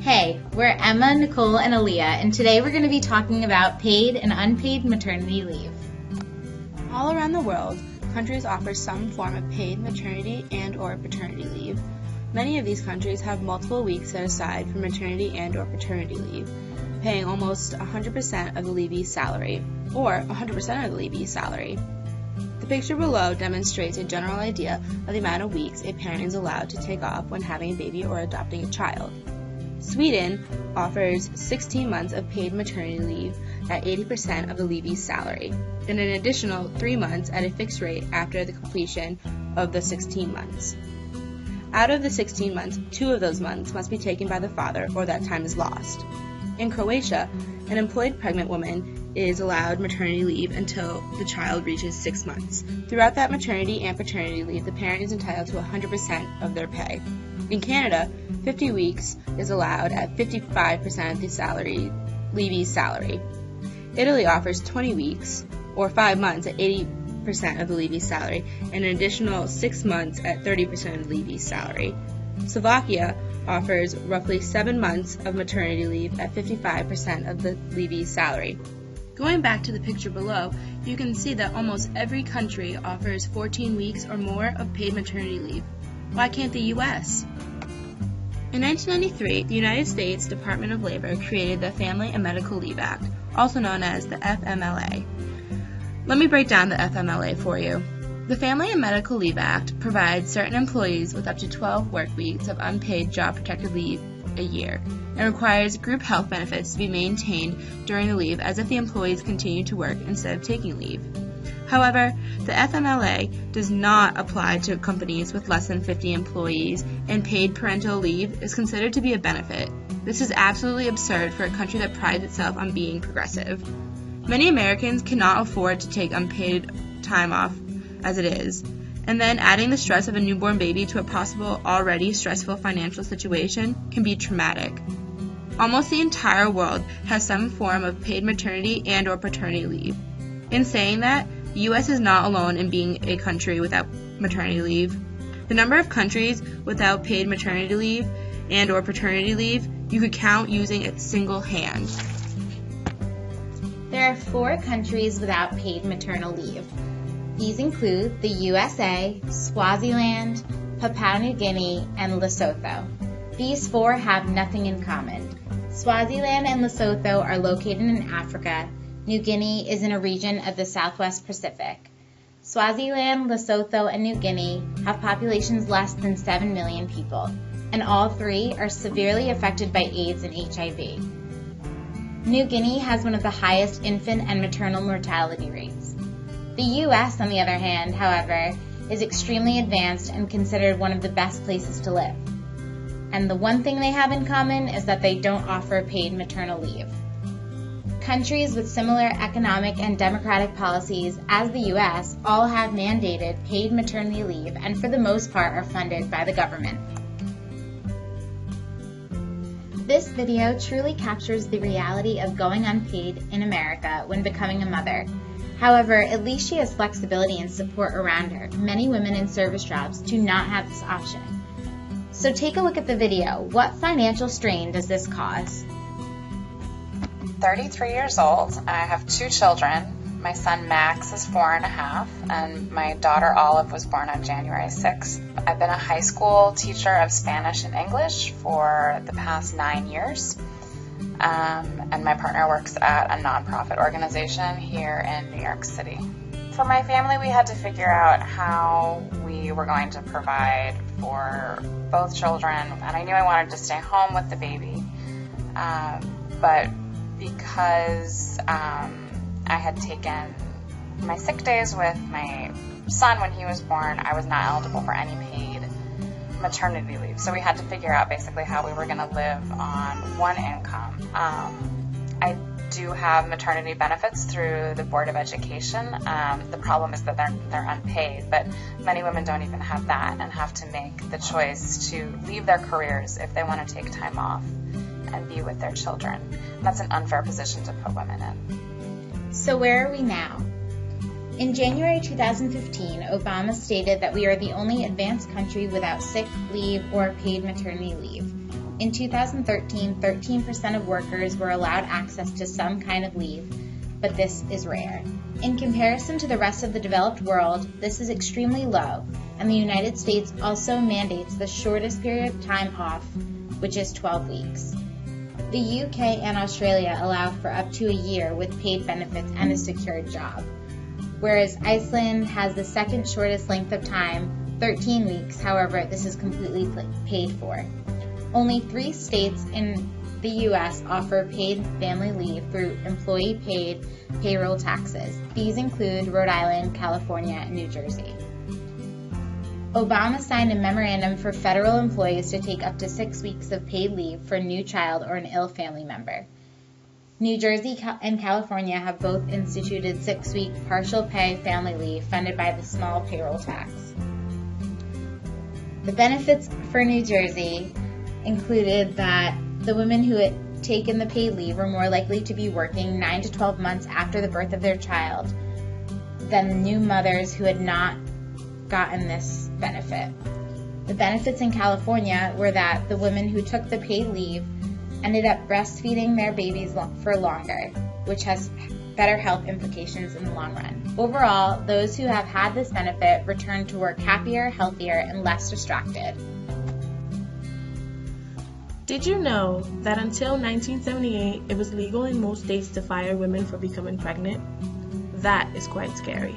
Hey, we're Emma, Nicole, and Aaliyah, and today we're going to be talking about paid and unpaid maternity leave. All around the world, countries offer some form of paid maternity and/or paternity leave. Many of these countries have multiple weeks set aside for maternity and/or paternity leave, paying almost 100% of the leavee's salary, or 100% of the leavee's salary. The picture below demonstrates a general idea of the amount of weeks a parent is allowed to take off when having a baby or adopting a child. Sweden offers 16 months of paid maternity leave at 80% of the leavee's salary, and an additional 3 months at a fixed rate after the completion of the 16 months. Out of the 16 months, 2 of those months must be taken by the father or that time is lost. In Croatia, an employed pregnant woman is allowed maternity leave until the child reaches 6 months. Throughout that maternity and paternity leave, the parent is entitled to 100% of their pay. In Canada, 50 weeks is allowed at 55% of the leavee's salary. Italy offers 20 weeks, or 5 months at 80% of the leavee's salary, and an additional 6 months at 30% of the leavee's salary. Slovakia offers roughly 7 months of maternity leave at 55% of the leavee's salary. Going back to the picture below, you can see that almost every country offers 14 weeks or more of paid maternity leave. Why can't the U.S.? In 1993, the United States Department of Labor created the Family and Medical Leave Act, also known as the FMLA. Let me break down the FMLA for you. The Family and Medical Leave Act provides certain employees with up to 12 work weeks of unpaid job-protected leave a year, and requires group health benefits to be maintained during the leave as if the employees continue to work instead of taking leave. However, the FMLA does not apply to companies with less than 50 employees, and paid parental leave is considered to be a benefit. This is absolutely absurd for a country that prides itself on being progressive. Many Americans cannot afford to take unpaid time off as it is, and then adding the stress of a newborn baby to a possible already stressful financial situation can be traumatic. Almost the entire world has some form of paid maternity and/or paternity leave. In saying that, the U.S. is not alone in being a country without maternity leave. The number of countries without paid maternity leave and/or paternity leave you could count using a single hand. There are 4 countries without paid maternal leave. These include the USA, Swaziland, Papua New Guinea, and Lesotho. These 4 have nothing in common. Swaziland and Lesotho are located in Africa. New Guinea is in a region of the Southwest Pacific. Swaziland, Lesotho, and New Guinea have populations less than 7 million people, and all 3 are severely affected by AIDS and HIV. New Guinea has one of the highest infant and maternal mortality rates. The U.S., on the other hand, however, is extremely advanced and considered one of the best places to live. And the one thing they have in common is that they don't offer paid maternal leave. Countries with similar economic and democratic policies as the U.S. all have mandated paid maternity leave and for the most part are funded by the government. This video truly captures the reality of going unpaid in America when becoming a mother. However, at least she has flexibility and support around her. Many women in service jobs do not have this option. So take a look at the video. What financial strain does this cause? 33 years old. I have 2 children. My son Max is 4.5, and my daughter Olive was born on January 6th. I've been a high school teacher of Spanish and English for the past 9 years, and my partner works at a nonprofit organization here in New York City. For my family, we had to figure out how we were going to provide for both children, and I knew I wanted to stay home with the baby, but because I had taken my sick days with my son when he was born, I was not eligible for any paid maternity leave. So we had to figure out basically how we were going to live on one income. I do have maternity benefits through the Board of Education. The problem is that they're unpaid, but many women don't even have that and have to make the choice to leave their careers if they want to take time off and be with their children. That's an unfair position to put women in. So where are we now? In January 2015, Obama stated that we are the only advanced country without sick leave or paid maternity leave. In 2013, 13% of workers were allowed access to some kind of leave, but this is rare. In comparison to the rest of the developed world, this is extremely low, and the United States also mandates the shortest period of time off, which is 12 weeks. The UK and Australia allow for up to a year with paid benefits and a secured job, whereas Iceland has the second shortest length of time, 13 weeks. However, this is completely paid for. Only 3 states in the U.S. offer paid family leave through employee-paid payroll taxes. These include Rhode Island, California, and New Jersey. Obama signed a memorandum for federal employees to take up to 6 weeks of paid leave for a new child or an ill family member. New Jersey and California have both instituted 6-week partial pay family leave funded by the small payroll tax. The benefits for New Jersey included that the women who had taken the paid leave were more likely to be working 9 to 12 months after the birth of their child than the new mothers who had not gotten this benefit. The benefits in California were that the women who took the paid leave ended up breastfeeding their babies for longer, which has better health implications in the long run. Overall, those who have had this benefit return to work happier, healthier, and less distracted. Did you know that until 1978, it was legal in most states to fire women for becoming pregnant? That is quite scary.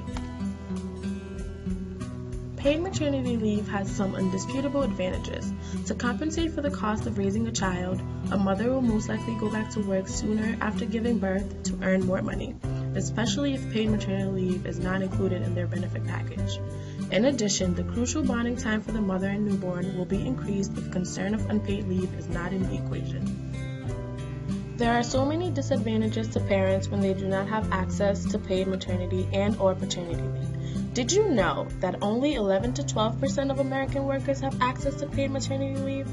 Paid maternity leave has some indisputable advantages. To compensate for the cost of raising a child, a mother will most likely go back to work sooner after giving birth to earn more money, especially if paid maternity leave is not included in their benefit package. In addition, the crucial bonding time for the mother and newborn will be increased if concern of unpaid leave is not in the equation. There are so many disadvantages to parents when they do not have access to paid maternity and/or paternity leave. Did you know that only 11 to 12% of American workers have access to paid maternity leave?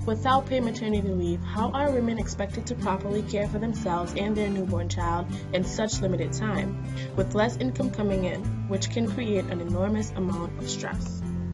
Without paid maternity leave, how are women expected to properly care for themselves and their newborn child in such limited time, with less income coming in, which can create an enormous amount of stress?